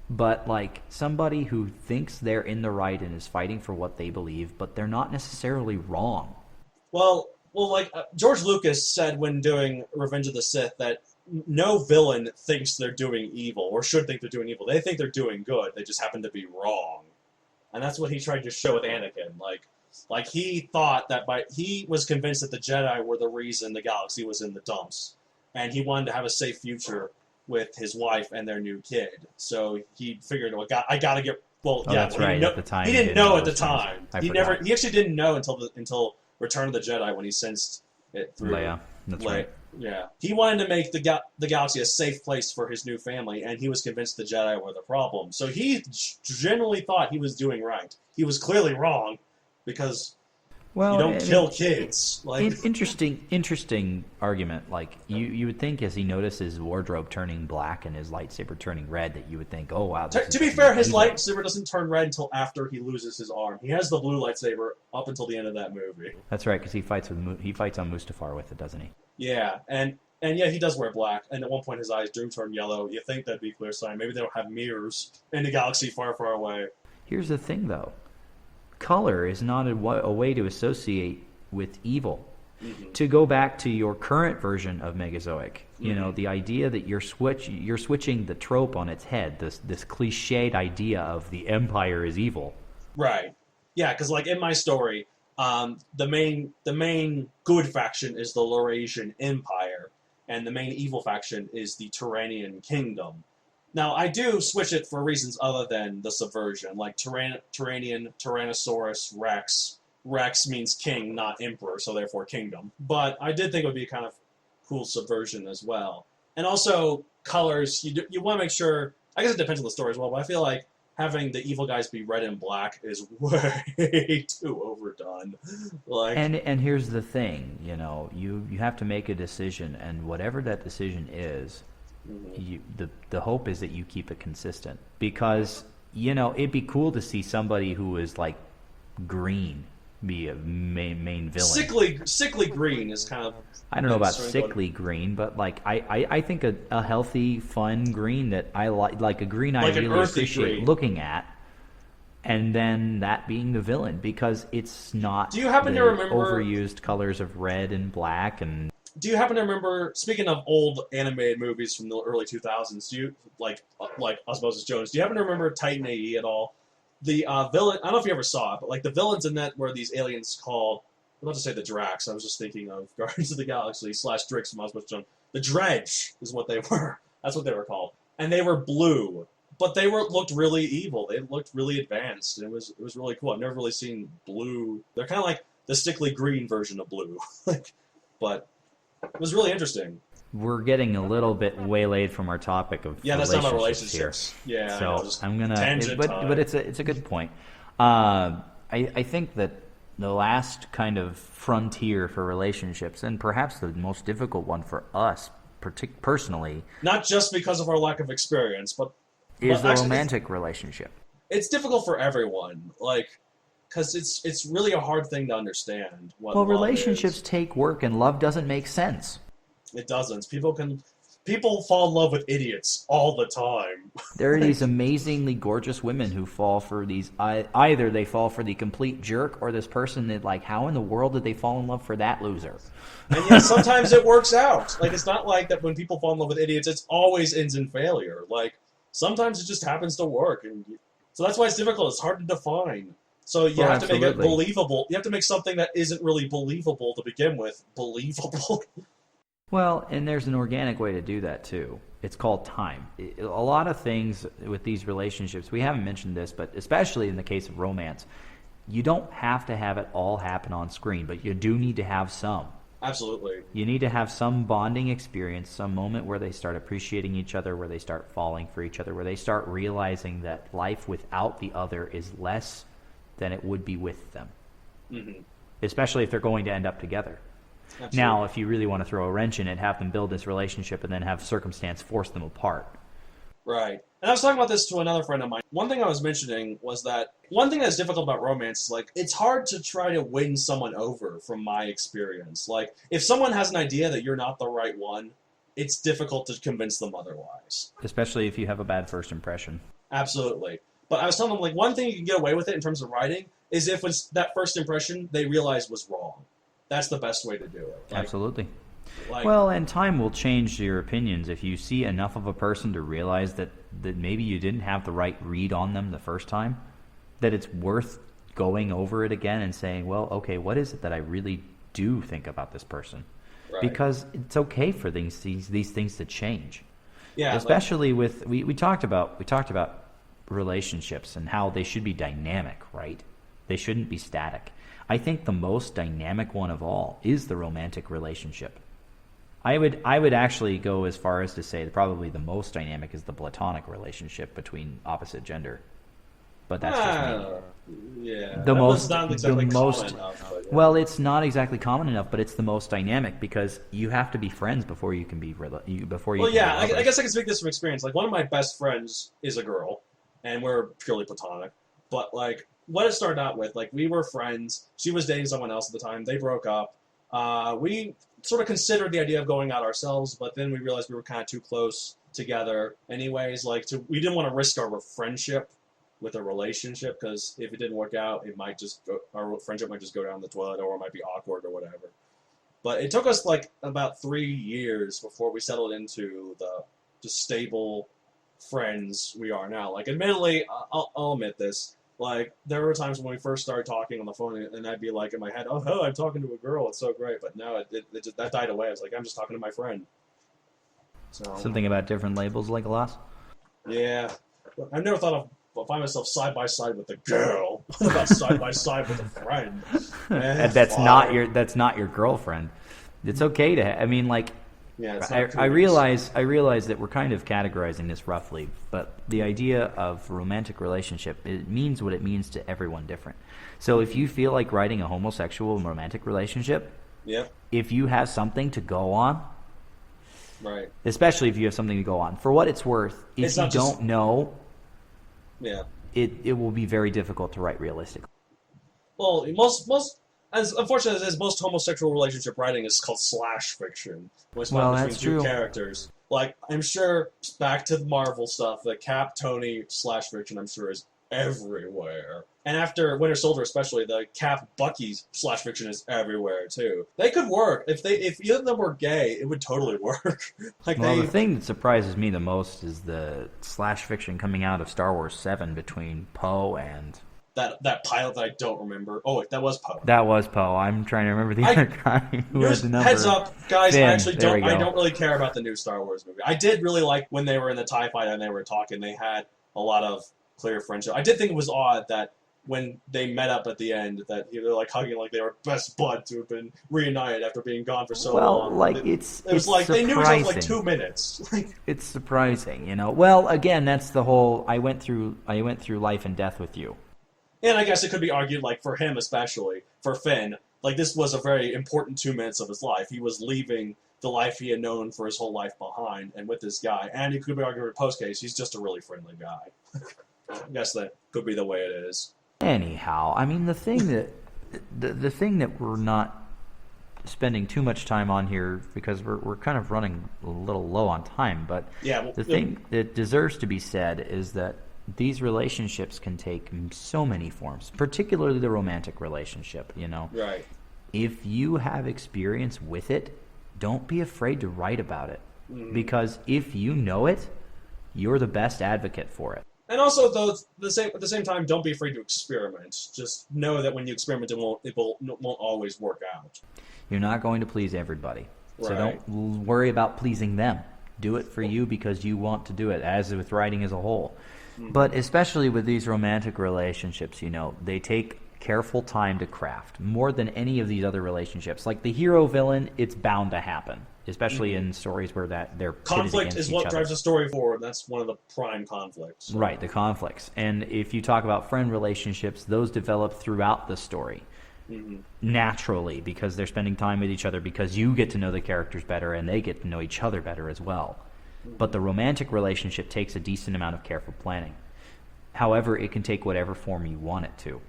But like somebody who thinks they're in the right and is fighting for what they believe, but they're not necessarily wrong. Well, like George Lucas said when doing Revenge of the Sith that no villain thinks they're doing evil or should think they're doing evil. They think they're doing good. They just happen to be wrong. And that's what he tried to show with Anakin. Like he thought that he was convinced that the Jedi were the reason the galaxy was in the dumps. and he wanted to have a safe future with his wife and their new kid. So he figured, well, I gotta get. Well, yeah, that's right. At the time, he didn't know at the those time. things. He actually didn't know until Return of the Jedi when he sensed it through Leia. That's right. Yeah, he wanted to make the galaxy a safe place for his new family, and he was convinced the Jedi were the problem. So he generally thought he was doing right. He was clearly wrong, because you don't kill kids. Like, interesting argument. Like you would think, as he noticed his wardrobe turning black and his lightsaber turning red, that you would think, oh wow. To be fair, his lightsaber doesn't turn red until after he loses his arm. He has the blue lightsaber up until the end of that movie. That's right, because he fights on Mustafar with it, doesn't he? Yeah, and yeah, he does wear black. And at one point, his eyes do turn yellow. You think that'd be a clear sign. Maybe they don't have mirrors in a galaxy far, far away. Here's the thing, though. Color is not a way to associate with evil. Mm-hmm. To go back to your current version of Megazoic, you know, the idea that you're switching the trope on its head, this cliched idea of the Empire is evil. Right. Yeah, because like in my story, the main good faction is the Laurasian Empire, and the main evil faction is the Turanian Kingdom. Now, I do switch it for reasons other than the subversion, like Turanian, Tyrannosaurus Rex. Rex means king, not emperor, so therefore kingdom. But I did think it would be kind of cool subversion as well. And also, colors, you want to make sure, I guess it depends on the story as well, but I feel like having the evil guys be red and black is way too overdone. Like, and here's the thing, you know, you have to make a decision, and whatever that decision is, the hope is that you keep it consistent, because you know it'd be cool to see somebody who is like green be a main villain. Sickly green is kind of, I don't know about sickly green, but like I think a healthy, fun green that I like a green I really appreciate looking at, and then that being the villain, because it's not. Do you happen to remember overused colors of red and black? And do you happen to remember, speaking of old animated movies from the early 2000s, do you like Osmosis Jones? Do you happen to remember Titan AE at all? The villain, I don't know if you ever saw it, but like the villains in that were these aliens called, I'm about to say the Drax. I was just thinking of Guardians of the Galaxy / Drix from Osmosis Jones. The Dredge is what they were. That's what they were called, and they were blue, but they looked really evil. They looked really advanced, and it was really cool. I've never really seen blue. They're kind of like the sickly green version of blue, but it was really interesting. We're getting a little bit waylaid from our topic of that's not about relationships here. Yeah, so I'm gonna, but it's a good point. I think that the last kind of frontier for relationships, and perhaps the most difficult one for us, personally, not just because of our lack of experience, but is the romantic relationship. It's difficult for everyone, like, because it's really a hard thing to understand. Well, relationships take work, and love doesn't make sense. It doesn't. People fall in love with idiots all the time. There are these amazingly gorgeous women who fall for these. Either they fall for the complete jerk, or this person that, like, how in the world did they fall in love for that loser? And yet sometimes it works out. Like, it's not like that when people fall in love with idiots, it always ends in failure. Like, sometimes it just happens to work, and so that's why it's difficult. It's hard to define. So you have to make it believable. You have to make something that isn't really believable to begin with believable. Well, and there's an organic way to do that, too. It's called time. A lot of things with these relationships, we haven't mentioned this, but especially in the case of romance, you don't have to have it all happen on screen, but you do need to have some. Absolutely. You need to have some bonding experience, some moment where they start appreciating each other, where they start falling for each other, where they start realizing that life without the other is less than it would be with them. Mm-hmm. Especially if they're going to end up together. Absolutely. Now, if you really want to throw a wrench in it, have them build this relationship and then have circumstance force them apart. Right. And I was talking about this to another friend of mine. One thing I was mentioning was that one thing that's difficult about romance is, like, it's hard to try to win someone over from my experience. Like, if someone has an idea that you're not the right one, it's difficult to convince them otherwise. Especially if you have a bad first impression. Absolutely. But I was telling them, like, one thing you can get away with it in terms of writing is if it's that first impression they realize was wrong. That's the best way to do it. Like, absolutely. Well, and time will change your opinions. If you see enough of a person to realize that maybe you didn't have the right read on them the first time, that it's worth going over it again and saying, well, okay, what is it that I really do think about this person? because it's okay for these things to change. Yeah, especially with we talked about relationships and how they should be dynamic, right? They shouldn't be static. I think the most dynamic one of all is the romantic relationship. I would actually go as far as to say that probably the most dynamic is the platonic relationship between opposite gender. But that's just me. Yeah. Not exactly common enough, but, yeah. Well, it's not exactly common enough, but it's the most dynamic because you have to be friends before you can be I guess I can speak this from experience. Like, one of my best friends is a girl, and we're purely platonic. But, like, what it started out with, like, we were friends. She was dating someone else at the time. They broke up. We sort of considered the idea of going out ourselves, but then we realized we were kind of too close together anyways. Like, we didn't want to risk our friendship with a relationship, because if it didn't work out, our friendship might just go down the toilet, or it might be awkward or whatever. But it took us, like, about 3 years before we settled into the just stable friends we are now. Like, admittedly, I'll admit this. Like, there were times when we first started talking on the phone, and I'd be like in my head, oh, I'm talking to a girl, it's so great. But now that died away. I was like, I'm just talking to my friend. So something about different labels, like Legolas? Yeah. I've never thought of find myself side by side with a girl. What about side by side with a friend? And that's not your girlfriend. It's okay to. I mean, like, yeah. I realize that we're kind of categorizing this roughly, but the idea of romantic relationship, it means what it means to everyone different. So if you feel like writing a homosexual romantic relationship, yep. If you have something to go on, right. Especially if you have something to go on, for what it's worth, if you don't know. Yeah. It will be very difficult to write realistically. Well, most as unfortunate as most homosexual relationship writing is called slash fiction. Between two characters. Like, I'm sure, back to the Marvel stuff, the Cap Tony slash fiction, I'm sure, is everywhere. And after Winter Soldier especially, the Cap Bucky slash fiction is everywhere too. They could work. If either of them were gay, it would totally work. The thing that surprises me the most is the slash fiction coming out of Star Wars 7 between Poe and that pilot that I don't remember. Oh wait, that was Poe. That was Poe. I'm trying to remember the other guy who had the number. Heads up, guys, Finn. I don't really care about the new Star Wars movie. I did really like when they were in the TIE fight and they were talking, they had a lot of clear friendship. I did think it was odd that when they met up at the end, that they're like hugging like they were best buds who have been reunited after being gone for so long. Like it was like surprising. they knew each other like 2 minutes. It's surprising, you know. Well, again, that's the whole I went through life and death with you. And I guess it could be argued, like, for him especially, for Finn, like, this was a very important 2 minutes of his life. He was leaving the life he had known for his whole life behind, and with this guy. And it could be argued in post case, he's just a really friendly guy. I guess that could be the way it is. Anyhow, I mean, the thing that we're not spending too much time on here, because we're kind of running a little low on time, but the thing that deserves to be said is that these relationships can take so many forms, particularly the romantic relationship, you know. Right. If you have experience with it, don't be afraid to write about it, because if you know it, you're the best advocate for it. And also, though, at the same time, don't be afraid to experiment. Just know that when you experiment, it won't always work out. You're not going to please everybody, right. So don't worry about pleasing them. Do it for you because you want to do it, as with writing as a whole. But especially with these romantic relationships, you know, they take careful time to craft, more than any of these other relationships. Like the hero-villain, it's bound to happen, especially in stories where they're conflict is what drives a story forward. That's one of the prime conflicts. Right, the conflicts. And if you talk about friend relationships, those develop throughout the story. Naturally, because they're spending time with each other, because you get to know the characters better and they get to know each other better as well. But the romantic relationship takes a decent amount of careful planning. However, it can take whatever form you want it to.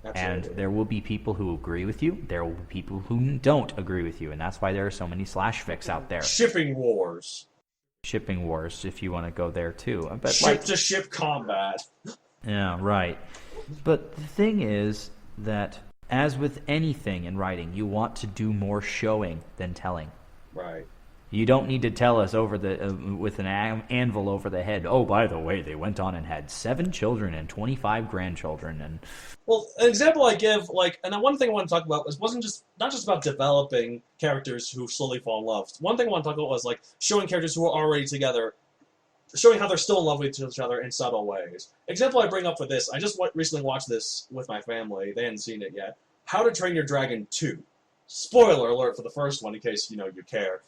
Absolutely. And there will be people who agree with you. There will be people who don't agree with you. And that's why there are so many slash fics out there. Shipping wars, if you want to go there too. But ship-to-ship combat. Yeah, right. But the thing is that, as with anything in writing, you want to do more showing than telling. Right. You don't need to tell us over the with an anvil over the head. Oh, by the way, they went on and had 7 children and 25 grandchildren. And Well, an example I give, and one thing I want to talk about wasn't just not just about developing characters who slowly fall in love. One thing I want to talk about was showing characters who are already together, showing how they're still in love with each other in subtle ways. Example I bring up for this, I just recently watched this with my family. They hadn't seen it yet. How to Train Your Dragon 2. Spoiler alert for the first one, in case you care.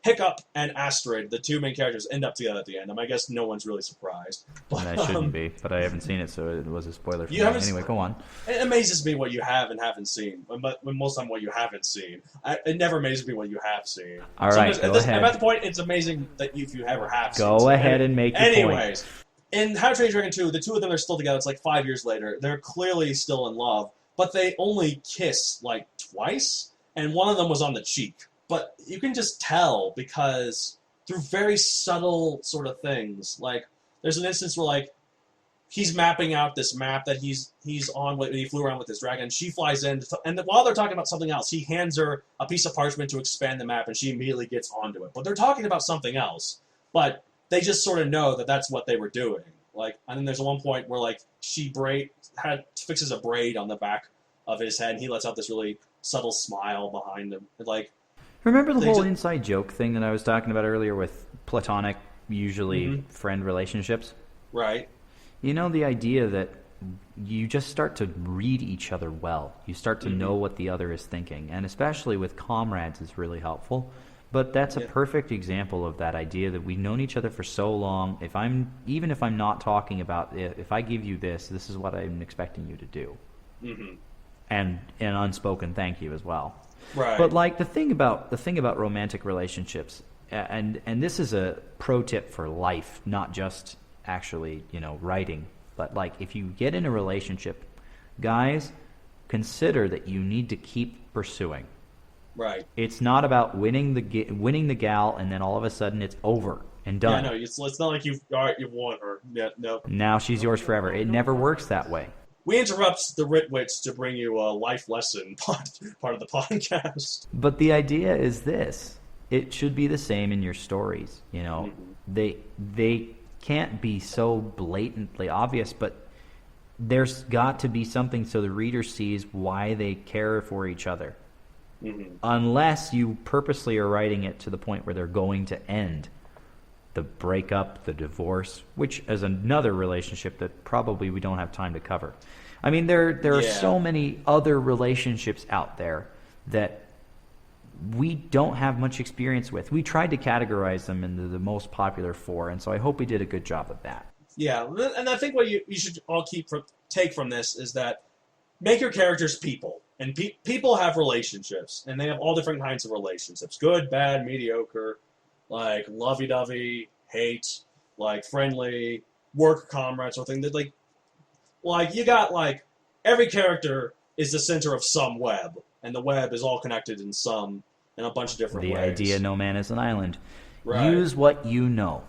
Hiccup and Astrid, the 2 main characters, end up together at the end. I guess no one's really surprised. But, I shouldn't be, but I haven't seen it, so it was a spoiler for me. Anyway, go on. It amazes me what you have and haven't seen, but most of the time what you haven't seen. It never amazes me what you have seen. All right, go ahead. I'm at the point it's amazing that if you ever have seen. Go ahead and make your point. Anyways, in How to Train Your Dragon 2, the 2 of them are still together. It's 5 years later. They're clearly still in love, but they only kiss twice, and one of them was on the cheek. But you can just tell because through very subtle sort of things, there's an instance where he's mapping out this map that he's on when he flew around with his dragon. She flies in, and while they're talking about something else, he hands her a piece of parchment to expand the map, and she immediately gets onto it. But they're talking about something else, but they just sort of know that that's what they were doing. And then there's one point where she fixes a braid on the back of his head, and he lets out this really subtle smile behind him. Remember the whole inside joke thing that I was talking about earlier with platonic, usually friend relationships? Right. The idea that you just start to read each other well. You start to know what the other is thinking. And especially with comrades is really helpful. But that's a perfect example of that idea that we've known each other for so long. Even if I'm not talking about it, if I give you this is what I'm expecting you to do. Mm-hmm. And an unspoken thank you as well. Right. But the thing about romantic relationships, and this is a pro tip for life, not just actually writing. But if you get in a relationship, guys, consider that you need to keep pursuing. Right. It's not about winning the gal and then all of a sudden it's over and done. Yeah, no, it's not like you've won her. Yeah, no. Now she's yours forever. It never works that way. We interrupt the Writ Wits to bring you a life lesson part of the podcast. But the idea is this. It should be the same in your stories. They can't be so blatantly obvious, but there's got to be something so the reader sees why they care for each other. Mm-hmm. Unless you purposely are writing it to the point where they're going to end. The breakup, the divorce, which is another relationship that probably we don't have time to cover. I mean, there are so many other relationships out there that we don't have much experience with. We tried to categorize them into the most popular 4, and so I hope we did a good job of that. Yeah, and I think what you should all take from this is that make your characters people. And people have relationships, and they have all different kinds of relationships. Good, bad, mediocre, lovey-dovey, hate, friendly, work comrades, or thing that you got every character is the center of some web, and the web is all connected in a bunch of different ways. The idea no man is an island. Right. Use what you know.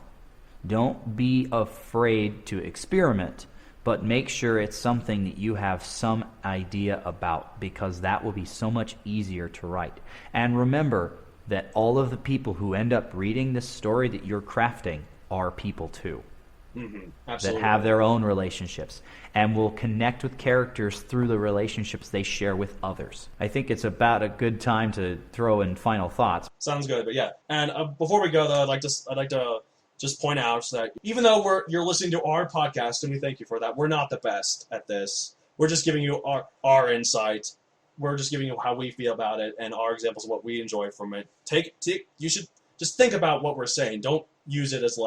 Don't be afraid to experiment, but make sure it's something that you have some idea about, because that will be so much easier to write. And remember that all of the people who end up reading this story that you're crafting are people too. Mm-hmm. That have their own relationships and will connect with characters through the relationships they share with others. I think it's about a good time to throw in final thoughts. Sounds good, but yeah. And before we go, though, I'd like to just point out that even though you're listening to our podcast, and we thank you for that, we're not the best at this. We're just giving you our insight. We're just giving you how we feel about it and our examples of what we enjoy from it. You should just think about what we're saying. Don't use it as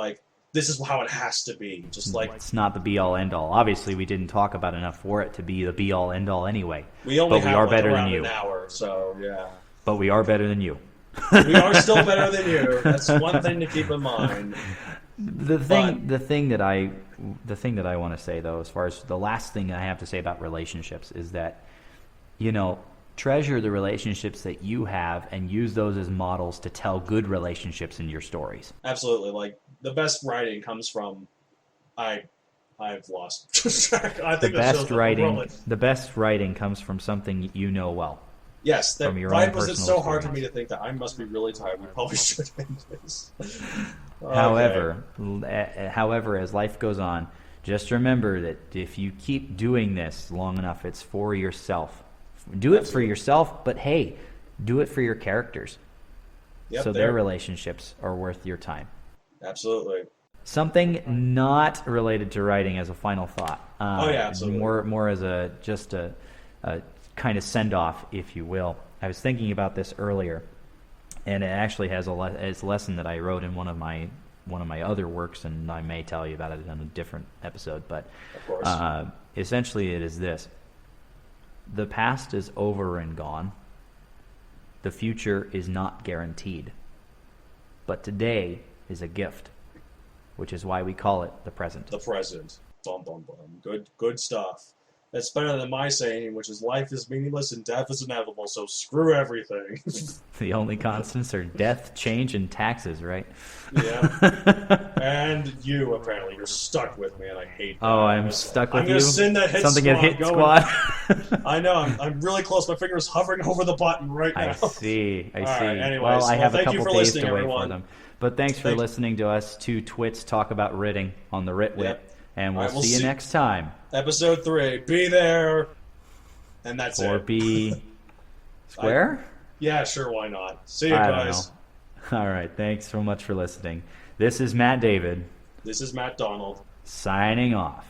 this is how it has to be. Just it's not the be-all, end-all. Obviously, we didn't talk about enough for it to be the be-all, end-all anyway. We are better than you. An hour, so yeah. But we are better than you. We are still better than you. That's one thing to keep in mind. The thing that I want to say, though, as far as the last thing I have to say about relationships is that, treasure the relationships that you have and use those as models to tell good relationships in your stories. Absolutely. The best writing comes from I've lost track. I think the best writing comes from something you know well. Yes, that from your why own was it personal so hard for me experience. to think that I must be really tired? We probably should end this. Okay. However, as life goes on, just remember that if you keep doing this long enough, it's for yourself. Do it for yourself, but hey, do it for your characters. Yep, So their relationships are worth your time. Absolutely. Something not related to writing as a final thought. Absolutely. More as a kind of send off, if you will. I was thinking about this earlier, and it actually has it's a lesson that I wrote in one of my other works, and I may tell you about it in a different episode. But of course. Essentially, it is this: the past is over and gone. The future is not guaranteed, but today is a gift, which is why we call it the present. The present. Bum, bum, bum. Good stuff. That's better than my saying, which is life is meaningless and death is inevitable, so screw everything. The only constants are death, change, and taxes, right? Yeah. And you, apparently. You're stuck with me, and I hate that. Oh, I'm stuck with you? I'm going to send that hit Something squad at hit going. squad? I know. I'm really close. My finger's hovering over the button right now. I see. All right, anyways, well, I have a thank you couple for days listening, to wait everyone. for them. But thanks for listening to us two twits talk about writing on the Writ Wit. Yep. And we'll All right, see you next time. Episode 3. Be there. And that's Or it. be square? Yeah, sure, why not? See you I guys. don't know. All right, thanks so much for listening. This is Matt David. This is Matt Donald. Signing off.